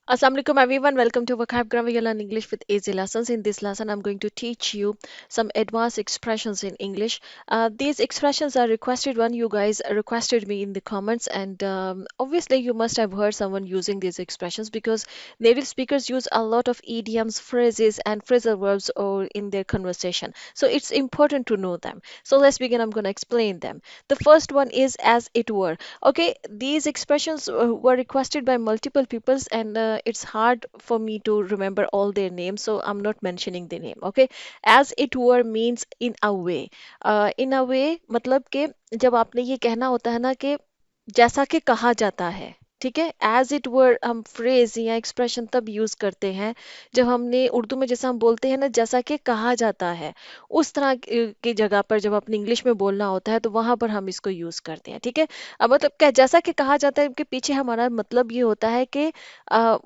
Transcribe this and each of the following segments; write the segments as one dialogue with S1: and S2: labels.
S1: Assalamualaikum everyone, welcome to Vocab Grammar You Learn English with Easy Lessons. In this lesson, I'm going to teach you some advanced expressions in English. These expressions are requested one. You guys requested me in the comments, and obviously you must have heard someone using these expressions because native speakers use a lot of idioms, phrases, and phrasal verbs in their conversation. So it's important to know them. So let's begin. I'm going to explain them. The first one is as it were. Okay, these expressions were requested by multiple peoples, and it's hard for me to remember all their names, so I'm not mentioning the name. Okay, as it were means in a way. In a way मतलब कि जब आपने ये कहना होता है ना कि जैसा कि कहा जाता है, ठीक है। एज इट वर हम फ्रेज या एक्सप्रेशन तब यूज करते हैं जब हमने उर्दू में जैसा हम बोलते हैं ना, जैसा कि कहा जाता है, उस तरह की जगह पर जब अपने इंग्लिश में बोलना होता है तो वहां पर हम इसको यूज करते हैं, ठीक है। अब मतलब क्या, जैसा कि कहा जाता है के पीछे हमारा मतलब ये होता है कि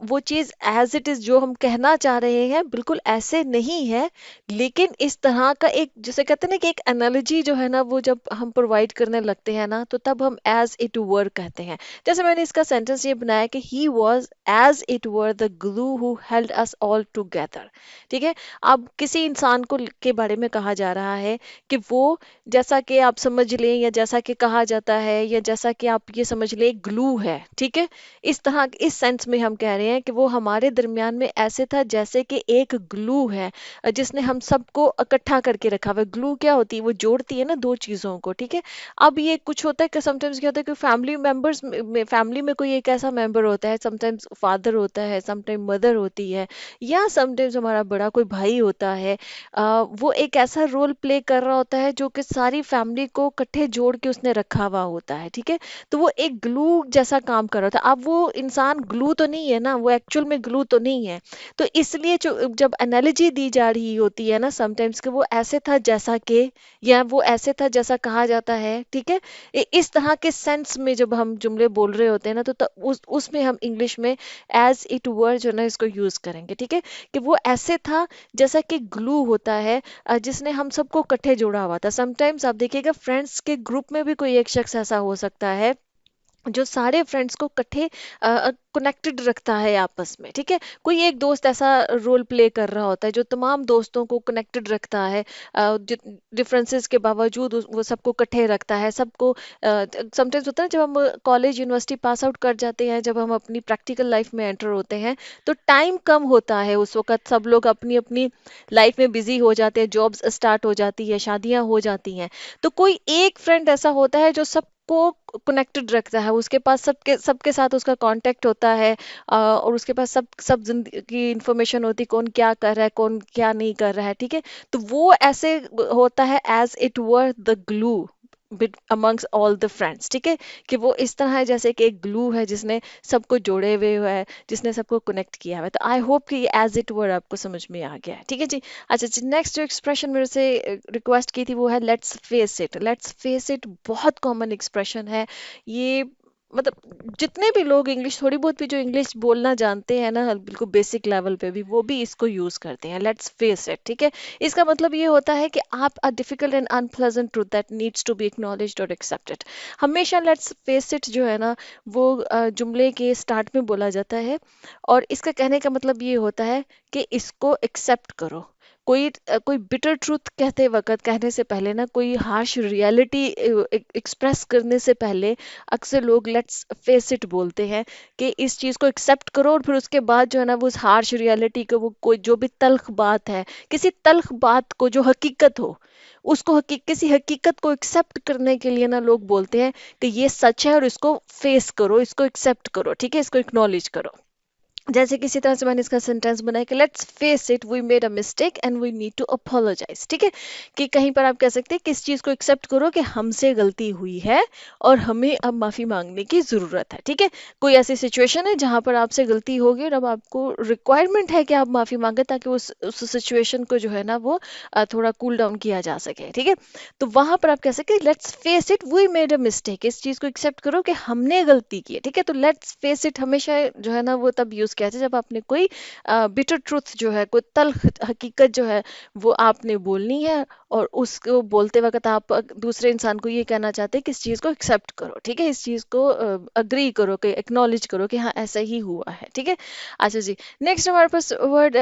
S1: वो चीज एज इट इज जो हम कहना चाह रहे हैं बिल्कुल ऐसे नहीं है, लेकिन इस तरह का एक, जिसे कहते हैं ना कि एक एनालॉजी जो है ना, वो जब हम प्रोवाइड करने लगते हैं ना, तो तब हम एज इट वर कहते हैं। जैसे मैंने इसका सेंटेंस ये बनाया कि he was as it were the glue who held us all together, ठीक है। अब किसी इंसान को के बारे में कहा जा रहा है कि वो, जैसा कि आप समझ लें या जैसा कि कहा जाता है या जैसा कि आप ये समझ लें ग्लू है, ठीक है। इस तरह इस सेंस में हम कह रहे हैं कि वो हमारे दरमियान में ऐसे था जैसे कि एक ग्लू है, जिसने हम सबको इकट्ठा करके रखा हुआ है। ग्लू क्या होती है? वो जोड़ती है ना दो चीजों को, ठीक है। अब ये कुछ होता है कि समटाइम्स क्या होता है कि फैमिली मेंबर्स में फैमिली में कोई एक ऐसा मेंबर होता है, समटाइम्स फादर होता है, समटाइम मदर होती है, या समटाइम्स हमारा बड़ा कोई भाई होता है। वो एक ऐसा रोल प्ले कर रहा होता है जो कि सारी फैमिली को इकट्ठे जोड़ के उसने रखा हुआ होता है, ठीक है। तो वो एक ग्लू जैसा काम कर रहा था। अब वो इंसान ग्लू तो नहीं है ना, वो एक्चुअल में ग्लू तो नहीं है। तो इसलिए जो जब एनालॉजी दी जा रही होती है ना समटाइम्स, कि वो ऐसे था जैसा कि, या वो ऐसे था जैसा कहा जाता है, ठीक है। इस तरह के सेंस में जब हम जुमले बोल रहे होते हैं ना, तो उसमें हम इंग्लिश में एज इट वर जो ना इसको यूज करेंगे, ठीक है। कि वो ऐसे था जैसा कि ग्लू होता है, जिसने हम सबको इकट्ठे जोड़ा हुआ था। समटाइम्स आप देखिएगा फ्रेंड्स के ग्रुप में भी कोई एक शख्स ऐसा हो सकता है जो सारे फ्रेंड्स को इकट्ठे कनेक्टेड रखता है आपस में, ठीक है। कोई एक दोस्त ऐसा रोल प्ले कर रहा होता है जो तमाम दोस्तों को कनेक्टेड रखता है, डिफरेंसेस के बावजूद वो सबको इकट्ठे रखता है, सबको। समटाइम्स होता है जब हम कॉलेज यूनिवर्सिटी पास आउट कर जाते हैं, जब हम अपनी प्रैक्टिकल लाइफ में एंटर होते हैं, तो टाइम कम होता है उस वक्त, सब लोग अपनी अपनी लाइफ में बिजी हो जाते हैं, जॉब्स स्टार्ट हो जाती है, शादियां हो जाती हैं। तो कोई एक फ्रेंड ऐसा होता है जो सबको कनेक्टेड रखता है, उसके पास सबके सबके साथ उसका कांटेक्ट होता है, और उसके पास सब सब जिंदगी की इंफॉर्मेशन होती है, कौन क्या कर रहा है, कौन क्या नहीं कर रहा है, ठीक है। तो वो ऐसे होता है as it were the glue bit amongst all the friends, ठीक है। कि वो इस तरह है जैसे कि एक ग्लू है जिसने सबको जोड़े हुए हुआ है, जिसने सबको कनेक्ट किया हुआ है। तो आई होप कि एज इट वर आपको समझ में आ गया है, ठीक है जी। अच्छा जी, नेक्स्ट जो एक्सप्रेशन मेरे से रिक्वेस्ट की थी वो है let's face it. Let's face it बहुत कॉमन एक्सप्रेशन है ये। मतलब जितने भी लोग इंग्लिश, थोड़ी बहुत भी जो इंग्लिश बोलना जानते हैं ना, बिल्कुल बेसिक लेवल पे भी, वो भी इसको यूज करते हैं, लेट्स फेस इट, ठीक है। इसका मतलब ये होता है कि आप a difficult and unpleasant truth that needs to be acknowledged और एक्सेप्टेड। हमेशा लेट्स फेस इट जो है ना, वो जुमले के स्टार्ट में बोला जाता है, और इसका कहने का मतलब ये होता है कि इसको एक्सेप्ट करो। कोई बिटर ट्रूथ कहते वक्त, कहने से पहले ना, कोई हार्श रियलिटी एक्सप्रेस करने से पहले अक्सर लोग लेट्स फेस इट बोलते हैं कि इस चीज को एक्सेप्ट करो, और फिर उसके बाद जो है ना वो उस हार्श रियलिटी को, वो कोई जो भी तल्ख बात है, किसी तल्ख बात को जो हकीकत हो, उसको किसी हकीकत को एक्सेप्ट करने के लिए ना लोग बोलते हैं कि ये सच है और इसको फेस करो, इसको एक्सेप्ट करो, ठीक है, इसको एक्नॉलेज करो। जैसे किसी तरह से मैंने इसका सेंटेंस बनाया कि let's face it we made a mistake and we need to apologise, ठीक है। कि कहीं पर आप कह सकते हैं कि इस चीज को एक्सेप्ट करो कि हमसे गलती हुई है और हमें अब माफी मांगने की जरूरत है, ठीक है। कोई ऐसी सिचुएशन है जहां पर आपसे गलती होगी और अब आपको रिक्वायरमेंट है कि आप माफी मांगे, ताकि उस सिचुएशन को जो है ना वो थोड़ा कूल डाउन किया जा सके, ठीक है। तो वहां पर आप कह सकते हैं let's face it we made a mistake. इस चीज को एक्सेप्ट करो कि हमने गलती की है, ठीक है। तो लेट्स फेस इट हमेशा जो है ना वो तब यूज किया जाए जब आपने कोई बिटर ट्रूथ जो है, कोई तल्ख हकीकत जो है वो आपने बोलनी है, और उसको बोलते वक्त आप दूसरे इंसान को ये कहना चाहते हैं कि इस चीज़ को एक्सेप्ट करो, ठीक है, इस चीज़ को अग्री करो, कि एक्नॉलेज करो कि हाँ ऐसा ही हुआ है, ठीक है। अच्छा जी, नेक्स्ट हमारे पास वर्ड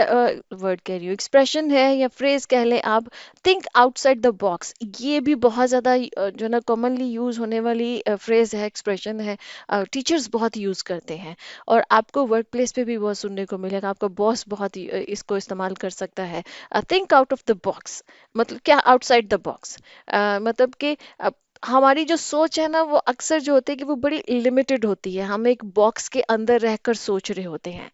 S1: वर्ड कह रही हूँ, एक्सप्रेशन है या फ्रेज कह लें आप, थिंक आउटसाइड द बॉक्स। ये भी बहुत ज़्यादा जो है ना कॉमनली यूज होने वाली फ्रेज है, एक्सप्रेशन है, टीचर्स बहुत यूज करते हैं, और आपको वर्क प्लेस पे भी बहुत सुनने को मिलेगा, आपका बॉस बहुत ही इसको इस्तेमाल कर सकता है। Think out of the box मतलब क्या, आउटसाइड द बॉक्स मतलब कि हमारी जो सोच है ना वो अक्सर जो होती है कि वो बड़ी लिमिटेड होती है, हम एक बॉक्स के अंदर रहकर सोच रहे होते हैं।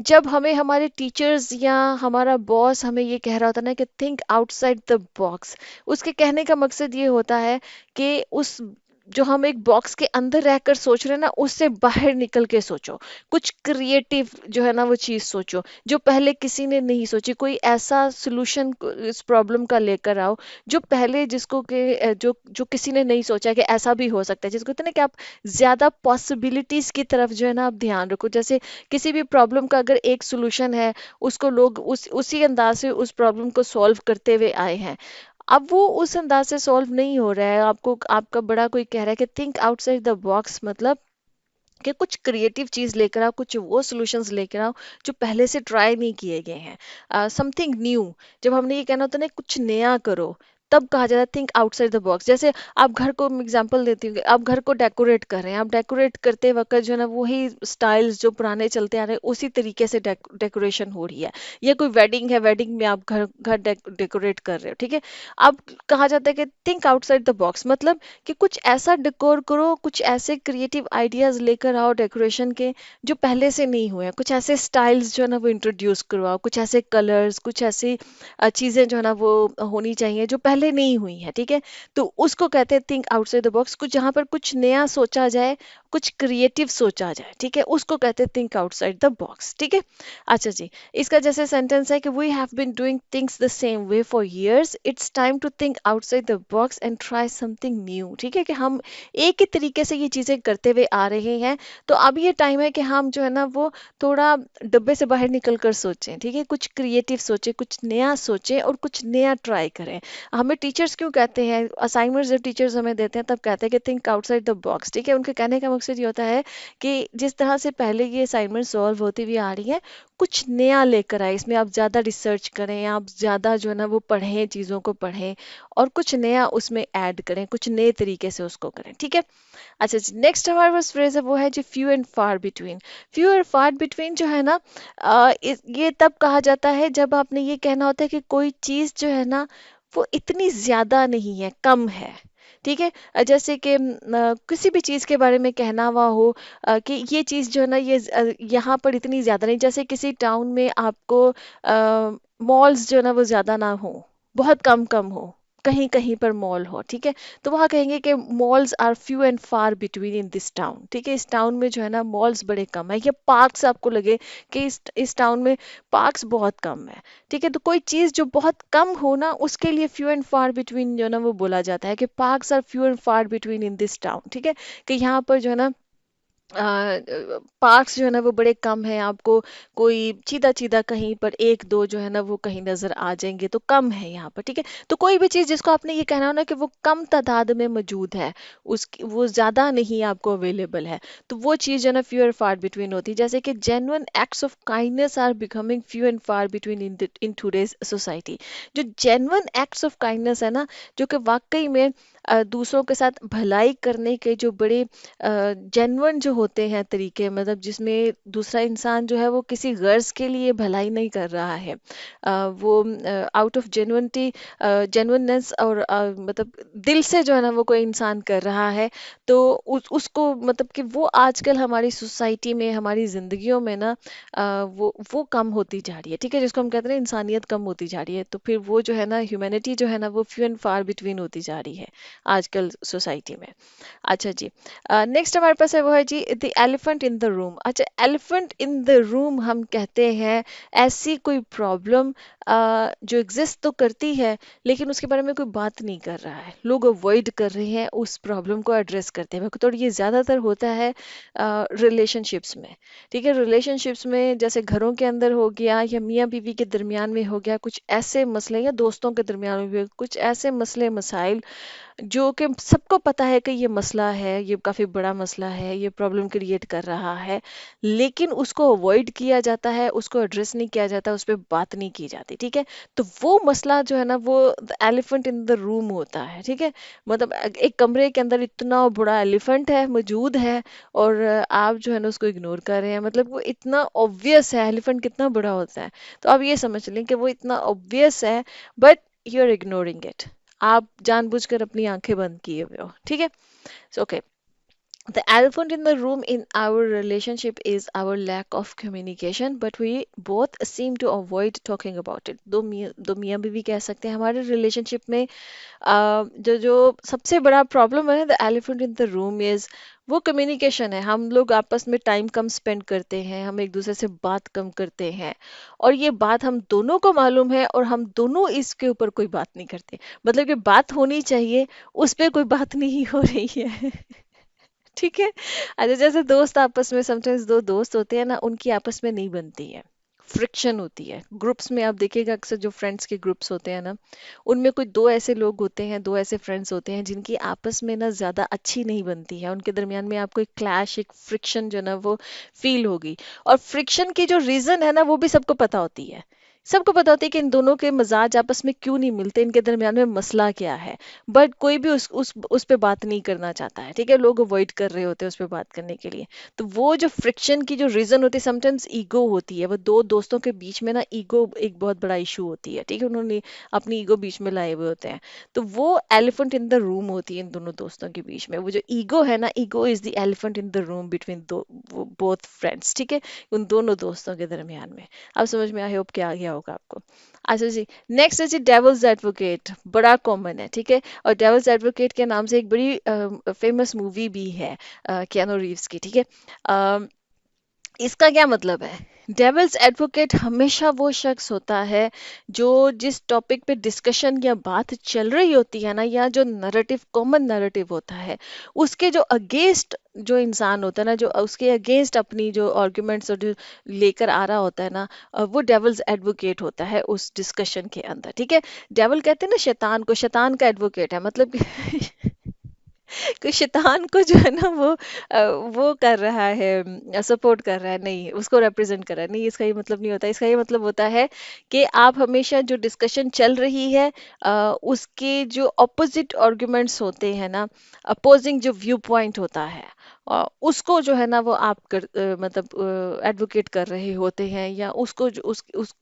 S1: जब हमें हमारे टीचर्स या हमारा बॉस हमें ये कह रहा होता है ना कि थिंक आउटसाइड द बॉक्स, उसके कहने का मकसद ये होता है कि उस जो हम एक बॉक्स के अंदर रहकर सोच रहे हैं ना, उससे बाहर निकल के सोचो, कुछ क्रिएटिव जो है ना वो चीज़ सोचो जो पहले किसी ने नहीं सोची, कोई ऐसा सोल्यूशन इस प्रॉब्लम का लेकर आओ जो पहले जिसको के जो जो किसी ने नहीं सोचा कि ऐसा भी हो सकता है, जिसको कहते हैं ना कि आप ज्यादा पॉसिबिलिटीज की तरफ जो है ना आप ध्यान रखो। जैसे किसी भी प्रॉब्लम का अगर एक सोल्यूशन है, उसको लोग उसी अंदाज से उस प्रॉब्लम को सॉल्व करते हुए आए हैं, अब वो उस अंदाज से सॉल्व नहीं हो रहा है, आपको आपका बड़ा कोई कह रहा है कि थिंक आउटसाइड द बॉक्स, मतलब कि कुछ क्रिएटिव चीज लेकर आओ, कुछ वो सॉल्यूशंस लेकर आओ जो पहले से ट्राई नहीं किए गए हैं, समथिंग न्यू। जब हमने ये कहना होता है ना कुछ नया करो, तब कहा जाता है थिंक आउटसाइड द बॉक्स। जैसे आप घर को, मैं एग्जांपल देती हूँ, कि आप घर को डेकोरेट कर रहे हैं, आप डेकोरेट करते वक्त जो है ना वही स्टाइल्स जो पुराने चलते आ रहे हैं उसी तरीके से डेकोरेशन हो रही है, या कोई वेडिंग है, वेडिंग में आप घर घर डेकोरेट कर रहे हो, ठीक है। अब कहा जाता है कि थिंक आउटसाइड द बॉक्स, मतलब कि कुछ ऐसा डेकोर करो, कुछ ऐसे क्रिएटिव आइडियाज लेकर आओ डेकोरेशन के जो पहले से नहीं हुए हैं, कुछ ऐसे स्टाइल्स जो है ना वो इंट्रोड्यूस करवाओ, कुछ ऐसे कलर्स, कुछ ऐसी चीजें जो है ना वो होनी चाहिए जो पहले नहीं हुई है, ठीक है। तो उसको कहते हैं थिंक आउटसाइड द बॉक्स, कुछ जहाँ पर कुछ नया सोचा जाए, कुछ क्रिएटिव सोचा जाए, ठीक है, उसको कहते हैं थिंक आउटसाइड द बॉक्स, ठीक है। अच्छा जी, इसका जैसे सेंटेंस है कि we have been doing things the same way for years, it's time to think outside the box and try something new, ठीक है, कि हम एक ही तरीके से ये चीजें करते हुए आ रहे हैं, तो अब ये टाइम है कि हम जो है ना वो थोड़ा डब्बे से बाहर निकल कर सोचें, ठीक है, कुछ क्रिएटिव सोचें, कुछ नया सोचें और कुछ नया ट्राई करें। हमें टीचर्स क्यों कहते हैं, असाइनमेंट्स जब टीचर्स हमें देते हैं तब कहते हैं कि थिंक आउटसाइड द बॉक्स, ठीक है, उनके कहने का मकसद ये होता है कि जिस तरह से पहले ये असाइनमेंट सॉल्व होती हुई आ रही है, कुछ नया लेकर आए, इसमें आप ज़्यादा रिसर्च करें, आप ज़्यादा जो है ना वो पढ़ें, चीज़ों को पढ़ें और कुछ नया उसमें ऐड करें, कुछ नए तरीके से उसको करें, ठीक है। अच्छा जी, नेक्स्ट हमारे पास फ्रेज है वो है जी few and far between. Few and far between जो है ना, ये तब कहा जाता है जब आपने ये कहना होता है कि कोई चीज़ जो है ना वो इतनी ज़्यादा नहीं है, कम है, ठीक है। जैसे कि किसी भी चीज़ के बारे में कहना हुआ हो, कि ये चीज़ जो है ना ये यहाँ पर इतनी ज़्यादा नहीं, जैसे किसी टाउन में आपको मॉल्स जो है ना वो ज़्यादा ना हो, बहुत कम कम हो, कहीं कहीं पर मॉल हो, ठीक है, तो वहाँ कहेंगे कि malls are few and far between in this town, ठीक है, इस टाउन में जो है ना मॉल्स बड़े कम है, या पार्क्स आपको लगे कि इस टाउन में पार्क्स बहुत कम है, ठीक है। तो कोई चीज़ जो बहुत कम हो ना उसके लिए फ्यू एंड फार बिटवीन जो है ना वो बोला जाता है कि parks are few and far between in this town, ठीक है, कि यहाँ पर जो है ना पार्क्स जो है ना वो बड़े कम हैं, आपको कोई चीदा चीदा कहीं पर एक दो जो है ना वो कहीं नजर आ जाएंगे, तो कम है यहाँ पर, ठीक है। तो कोई भी चीज जिसको आपने ये कहना हो ना कि वो कम तादाद में मौजूद है, उसकी वो ज्यादा नहीं आपको अवेलेबल है, तो वो चीज जो है ना फ्यू एंड फार बिटवीन होती है। जैसे कि genuine acts of kindness are becoming few and far between in today's society. जो जेन्युइन एक्ट्स ऑफ काइंडनेस है ना, जो कि वाकई में दूसरों के साथ भलाई करने के जो बड़े जेन्युइन जो होते हैं तरीके, मतलब जिसमें दूसरा इंसान जो है वो किसी गर्ज के लिए भलाई नहीं कर रहा है, वो आउट ऑफ जेन्युइनिटी, जेन्युइननेस और मतलब दिल से जो है ना वो कोई इंसान कर रहा है, तो उसको मतलब कि वो आजकल हमारी सोसाइटी में, हमारी जिंदगियों में ना वो कम होती जा रही है, ठीक है, जिसको हम कहते हैं ना इंसानियत कम होती जा रही है, तो फिर वो जो है ना ह्यूमैनिटी जो है ना वो फ्यू एंड फार बिटवीन होती जा रही है आजकल सोसाइटी में। अच्छा जी, नेक्स्ट हमारे पास है वो है जी the elephant in the room. अच्छा, एलिफेंट इन द रूम हम कहते हैं ऐसी कोई प्रॉब्लम जो एग्जिस्ट तो करती है, लेकिन उसके बारे में कोई बात नहीं कर रहा है, लोग अवॉइड कर रहे हैं उस प्रॉब्लम को एड्रेस करते हैं। तो ये ज़्यादातर होता है रिलेशनशिप्स में। ठीक है, रिलेशनशिप्स में जैसे घरों के अंदर हो गया या मियाँ बीवी के दरमियान में हो गया कुछ ऐसे मसले, या दोस्तों के दरमियान में भी हो कुछ ऐसे मसले मसाइल जो कि सबको पता है कि ये मसला है, ये काफ़ी बड़ा मसला है, ये प्रॉब्लम क्रिएट कर रहा है, लेकिन उसको अवॉइड किया जाता है, उसको एड्रेस नहीं किया जाता, उस पर बात नहीं की जाती। ठीक है, तो वो मसला जो है ना, वो the elephant in the room होता है। ठीक है, मतलब एक कमरे के अंदर इतना बड़ा एलिफेंट है, मौजूद है, और आप जो है ना उसको इग्नोर कर रहे हैं। मतलब वो इतना ऑब्वियस है, एलिफेंट कितना बड़ा होता है, तो आप ये समझ लें कि वो इतना ऑब्वियस है, but you are ignoring it. आप जानबूझकर अपनी आंखें बंद किए हुए हो। ठीक है, so okay, the elephant in the room in our relationship is our lack of communication, but we both seem to avoid talking about it। दो मियाँ बीवी कह सकते हैं हमारे रिलेशनशिप में। जो जो सबसे बड़ा प्रॉब्लम है the elephant in the room is वो कम्युनिकेशन है। हम लोग आपस में टाइम कम स्पेंड करते हैं, हम एक दूसरे से बात कम करते हैं, और ये बात हम दोनों को मालूम है, और हम दोनों इसके ऊपर कोई बात नहीं करते। मतलब कि बात होनी चाहिए, उस पर कोई बात नहीं हो रही है। ठीक है। अच्छा, जैसे दोस्त आपस में, समटाइम्स दो दोस्त होते हैं ना, उनकी आपस में नहीं बनती है, फ्रिक्शन होती है। ग्रुप्स में आप देखिएगा अक्सर जो फ्रेंड्स के ग्रुप्स होते हैं ना, उनमें कोई दो ऐसे लोग होते हैं, दो ऐसे फ्रेंड्स होते हैं जिनकी आपस में ना ज्यादा अच्छी नहीं बनती है, उनके दरमियान में आपको एक क्लैश, एक फ्रिक्शन जो है ना वो फील होगी। और फ्रिक्शन की जो रीजन है ना वो भी सबको पता होती है। सबको पता होती है कि इन दोनों के मिजाज आपस में क्यों नहीं मिलते, इनके दरमियान में मसला क्या है, बट कोई भी उस पे बात नहीं करना चाहता है। ठीक है, लोग अवॉइड कर रहे होते हैं उस पे बात करने के लिए। तो वो जो फ्रिक्शन की जो रीजन होती है, समटाइम्स ईगो होती है। वो दो दोस्तों के बीच में ना ईगो एक बहुत बड़ा इशू होती है। ठीक है, उन्होंने अपनी ईगो बीच में लाए हुए होते हैं। तो वो एलिफेंट इन द रूम होती है इन दोनों दोस्तों के बीच में। वो जो ईगो है ना, ego is the elephant in the room between दो बोथ फ्रेंड्स। ठीक है, उन दोनों दोस्तों के दरमियान में। अब समझ में आई होप कि आ गया होगा आपको। अच्छा जी, नेक्स्ट है जी डेविल्स एडवोकेट। बड़ा कॉमन है। ठीक है, और डेविल्स एडवोकेट के नाम से एक बड़ी फेमस मूवी भी है कियानो रीव्स की। ठीक है, अ, इसका क्या मतलब है? डेविल्स एडवोकेट हमेशा वो शख्स होता है जो जिस टॉपिक पे डिस्कशन या बात चल रही होती है ना, या जो नैरेटिव, कॉमन नैरेटिव होता है, उसके जो अगेंस्ट जो इंसान होता है ना, जो उसके अगेंस्ट अपनी जो आर्ग्यूमेंट्स और जो लेकर आ रहा होता है ना, वो डेविल्स एडवोकेट होता है उस डिस्कशन के अंदर। ठीक है, डेविल कहते हैं ना शैतान को, शैतान का एडवोकेट है, मतलब कि कि शैतान को जो है ना वो कर रहा है, सपोर्ट कर रहा है, नहीं उसको रिप्रेजेंट कर रहा है, नहीं इसका ये मतलब नहीं होता। इसका ये मतलब होता है कि आप हमेशा जो डिस्कशन चल रही है उसके जो अपोजिट आर्गुमेंट्स होते हैं ना, अपोजिंग जो व्यू पॉइंट होता है, उसको जो है ना वो आप मतलब एडवोकेट कर रहे होते हैं, या उसको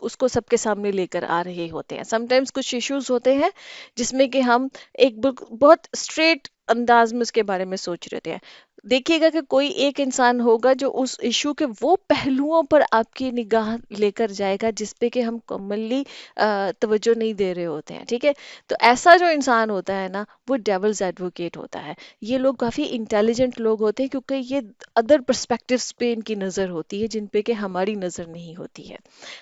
S1: उसको सबके सामने लेकर आ रहे होते हैं। समटाइम्स कुछ इश्यूज होते हैं जिसमें कि हम एक बहुत स्ट्रेट अंदाज में उसके बारे में सोच रहे थे। देखिएगा कि कोई एक इंसान होगा जो उस इशू के वो पहलुओं पर आपकी निगाह लेकर जाएगा जिस पे कि हम कॉमनली तवज्जो नहीं दे रहे होते हैं। ठीक है, तो ऐसा जो इंसान होता है ना वो डेविल्स एडवोकेट होता है। ये लोग काफी इंटेलिजेंट लोग होते हैं क्योंकि ये अदर पर्सपेक्टिव्स पे इनकी नजर होती है जिन पे कि हमारी नजर नहीं होती है।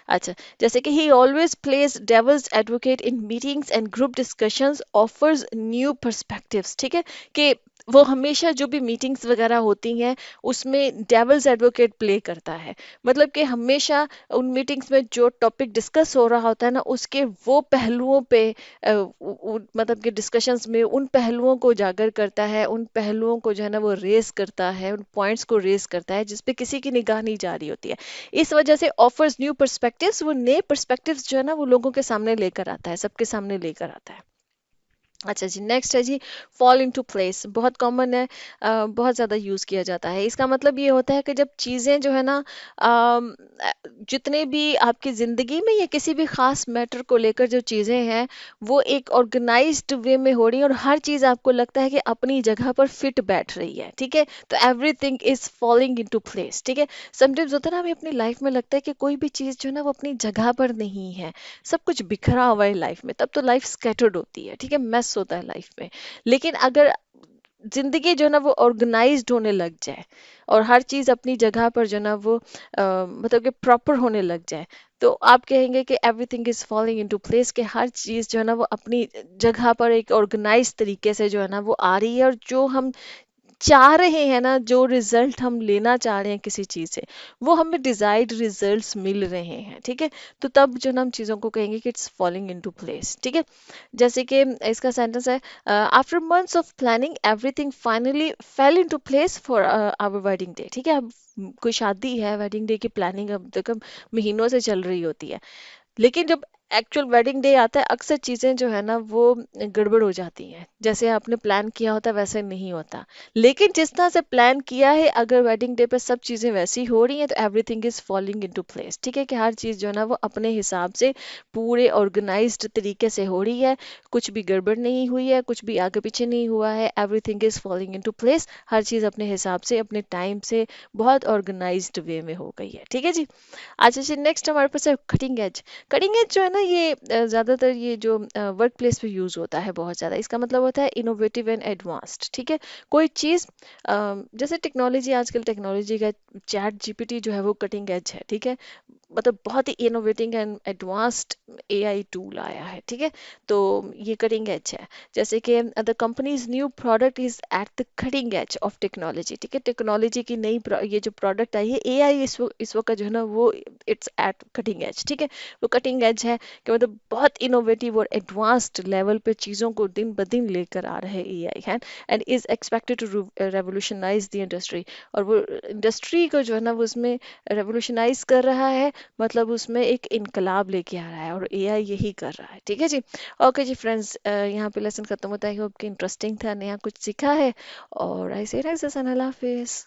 S1: अच्छा, जैसे कि he always plays devil's advocate in meetings and group discussions, offers new perspectives. ठीक है, कि वो हमेशा जो भी मीटिंग्स वगैरह होती हैं उसमें डेविल्स एडवोकेट प्ले करता है। मतलब कि हमेशा उन मीटिंग्स में जो टॉपिक डिस्कस हो रहा होता है ना उसके वो पहलुओं पे मतलब कि डिस्कशंस में उन पहलुओं को उजागर करता है, उन पहलुओं को जो है ना वो रेस करता है, उन पॉइंट्स को रेस करता है जिस पे किसी की निगाह नहीं जा रही होती है। इस वजह से ऑफर्स न्यू पर्सपेक्टिव्स, वो नए पर्सपेक्टिव्स जो है ना वो लोगों के सामने लेकर आता है, सबके सामने लेकर आता है। अच्छा जी, नेक्स्ट है जी फॉल इनटू प्लेस। बहुत कॉमन है, बहुत ज़्यादा यूज़ किया जाता है। इसका मतलब ये होता है कि जब चीज़ें जो है ना जितने भी आपकी ज़िंदगी में या किसी भी ख़ास मैटर को लेकर जो चीज़ें हैं वो एक ऑर्गेनाइज्ड वे में हो रही हैं, और हर चीज़ आपको लगता है कि अपनी जगह पर फिट बैठ रही है। ठीक है, तो everything is falling into place. ठीक है, समटाइम्स होता है ना हमें अपनी लाइफ में लगता है कि कोई भी चीज़ जो है ना वो अपनी जगह पर नहीं है, सब कुछ बिखरा हुआ है लाइफ में, तब तो लाइफ स्कैटर्ड होती है। ठीक है, मेस होता है लाइफ में। लेकिन अगर जिंदगी जो है ना वो ऑर्गेनाइज्ड होने लग जाए, और हर चीज अपनी जगह पर जो है ना वो मतलब कि प्रॉपर होने लग जाए, तो आप कहेंगे कि everything is falling into place, कि हर चीज जो है ना वो अपनी जगह पर एक ऑर्गेनाइज तरीके से जो है ना वो आ रही है, और जो हम चाह रहे हैं ना, जो रिजल्ट हम लेना चाह रहे हैं किसी चीज से, वो हमें डिजायर्ड रिजल्ट्स मिल रहे हैं। ठीक है, तो तब जो ना हम चीजों को कहेंगे कि इट्स फॉलिंग इनटू प्लेस। ठीक है, जैसे कि इसका सेंटेंस है, after months of planning everything finally fell into place for our wedding day. ठीक है, अब कोई शादी है, वेडिंग डे की प्लानिंग अब तक महीनों से चल रही होती है, लेकिन जब एक्चुअल वेडिंग डे आता है, अक्सर चीजें जो है ना वो गड़बड़ हो जाती हैं, जैसे आपने प्लान किया होता है वैसे नहीं होता। लेकिन जिस तरह से प्लान किया है, अगर वेडिंग डे पे सब चीजें वैसी हो रही हैं, तो everything is falling into place. ठीक है, कि हर चीज जो है ना वो अपने हिसाब से पूरे ऑर्गेनाइज्ड तरीके से हो रही है, कुछ भी गड़बड़ नहीं हुई है, कुछ भी आगे पीछे नहीं हुआ है, everything is falling into place, हर चीज अपने हिसाब से अपने टाइम से बहुत ऑर्गेनाइज्ड वे में हो गई है। ठीक है जी। अच्छा जी, नेक्स्ट हमारे पास है कटिंग एज। कटिंग एज जो है ना, ये ज़्यादातर ये जो वर्क प्लेस पे यूज़ होता है बहुत ज़्यादा, इसका मतलब होता है इनोवेटिव एंड एडवांस्ड। ठीक है, कोई चीज़ जैसे टेक्नोलॉजी, आजकल टेक्नोलॉजी का चैट जीपीटी जो है वो कटिंग एज है। ठीक है, मतलब बहुत ही innovating and advanced AI tool आया है। ठीक है, तो ये कटिंग एज है। जैसे कि the companies new product is at the cutting edge of technology. ठीक है, टेक्नोलॉजी की नई ये जो प्रोडक्ट आई है, एआई इस वक्त जो है ना वो इट्स एट कटिंग एज। ठीक है, वो कटिंग एज है कि मतलब बहुत इनोवेटिव और एडवांस्ड लेवल पे चीज़ों को दिन ब दिन लेकर आ रहे हैं एआई है, and is expected to revolutionise the industry. और वो इंडस्ट्री को जो है ना वो उसमें रेवोल्यूशनाइज कर रहा है, मतलब उसमें एक इनकलाब लेके आ रहा है, और एआई यही कर रहा है। ठीक है जी। ओके जी फ्रेंड्स, यहाँ पे लेसन खत्म होता है। होप कि इंटरेस्टिंग था, नया कुछ सीखा है, और ऐसे ही रहे, अल्लाह हाफिज।